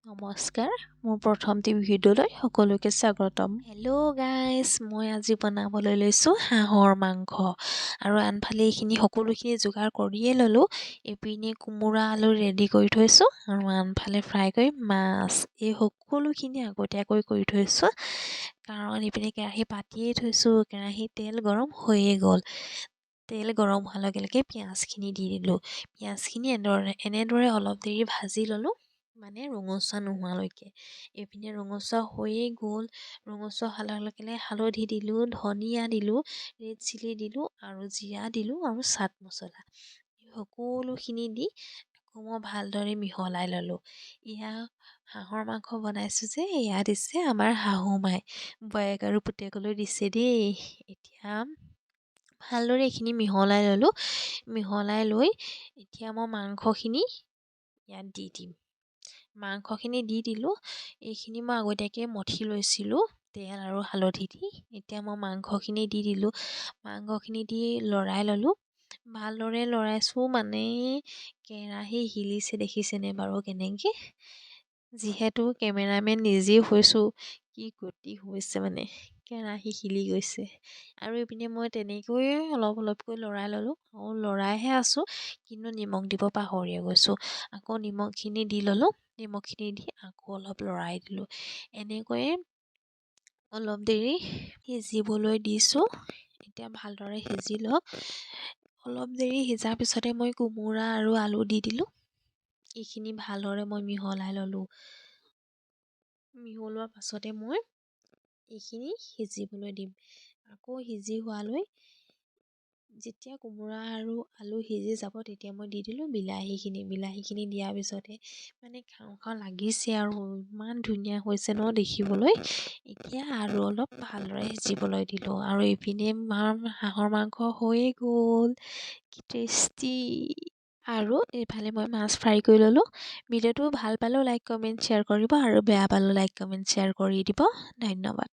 নমস্কাৰ, মোৰ প্ৰথমটি ভিডিঅ'লৈ সকলোকে স্বাগতম। হেল্ল' গাইজ, মই আজি বনাবলৈ লৈছোঁ হাঁহৰ মাংস আৰু আনফালে এইখিনি সকলোখিনি যোগাৰ কৰিয়ে ল'লোঁ। এইপিনে কোমোৰা আলু ৰেডি কৰি থৈছোঁ আৰু আনফালে ফ্ৰাই কৰি মাছ, এই সকলোখিনি আগতীয়াকৈ কৰি থৈছোঁ কাৰণ এইপিনে কেৰাহী পাতিয়েই থৈছোঁ। কেৰাহীত তেল গৰম হৈয়ে গ'ল। তেল গৰম হোৱাৰ লগে লগে পিঁয়াজখিনি দি দিলোঁ। পিঁয়াজখিনি এনেদৰে অলপ দেৰি ভাজি ল'লোঁ, মানে ৰঙচুৱা নোহোৱালৈকে। এইপিনে ৰঙচুৱা হৈয়ে গ'ল। ৰঙচুৱা হোৱাৰ লগে লগে হালধি দিলোঁ, ধনিয়া দিলোঁ, ৰেড চিলি দিলোঁ আৰু জিৰা দিলোঁ আৰু চাট মছলা। সকলোখিনি দি আকৌ মই ভালদৰে মিহলাই ল'লোঁ। হাঁহৰ মাংস বনাইছোঁ যে এয়া দিছে আমাৰ শাহু মাই, বয়েক আৰু পুতেকলৈ দিছে দেই। এতিয়া ভালদৰে এইখিনি মিহলাই ল'লোঁ। মিহলাই লৈ এতিয়া মই মাংসখিনি ইয়াত দি দিম। মাংসখিনি দি দিলোঁ। এইখিনি মই আগতীয়াকৈ মঠি লৈছিলোঁ তেল আৰু হালধি দি। এতিয়া মই মাংসখিনি দি দিলোঁ। মাংসখিনি দি লৰাই ল'লোঁ। ভালদৰে লৰাইছোঁ, মানে কেৰাহী হিলিছে দেখিছেনে বাৰু কেনেকৈ? যিহেতু কেমেৰামেন নিজেই হৈছোঁ, কি গতি হৈছে মানে কেৰাহী হিলি গৈছে। আৰু এইপিনে মই তেনেকৈয়ে অলপ অলপকৈ লৰাই ল'লোঁ আৰু লৰাইহে আছোঁ, কিন্তু নিমখ দিব পাহৰিয়ে গৈছোঁ। আকৌ নিমখখিনি দি ল'লোঁ। নিমখখিনি দি আকৌ অলপ লৰাই দিলোঁ। এনেকৈয়ে অলপ দেৰি সিজিবলৈ দিছোঁ। এতিয়া ভালদৰে সিজি লওক। অলপ দেৰি সিজাৰ পিছতে মই কোমোৰা আৰু আলু দি দিলোঁ। এইখিনি ভালদৰে মই মিহলাই ল'লোঁ। মিহলোৱাৰ পাছতে মই এইখিনি সিজিবলৈ দিম। আকৌ সিজি হোৱালৈ, যেতিয়া কোমোৰা আৰু আলু সিজি যাব তেতিয়া মই দি দিলোঁ বিলাহীখিনি। বিলাহীখিনি দিয়াৰ পিছতে মানে খাওঁ খাওঁ লাগিছে আৰু ইমান ধুনীয়া হৈছে ন দেখিবলৈ। এতিয়া আৰু অলপ ভালদৰে সিজিবলৈ দিলোঁ আৰু এইপিনে হাঁহৰ মাংস হৈয়ে গ'ল। কি টেষ্টি! আৰু এইফালে মই মাছ ফ্ৰাই কৰি ল'লোঁ। ভিডিঅ'টো ভাল পালেও লাইক কমেণ্ট শ্বেয়াৰ কৰিব আৰু বেয়া পালেও লাইক কমেণ্ট শ্বেয়াৰ কৰি দিব। ধন্যবাদ।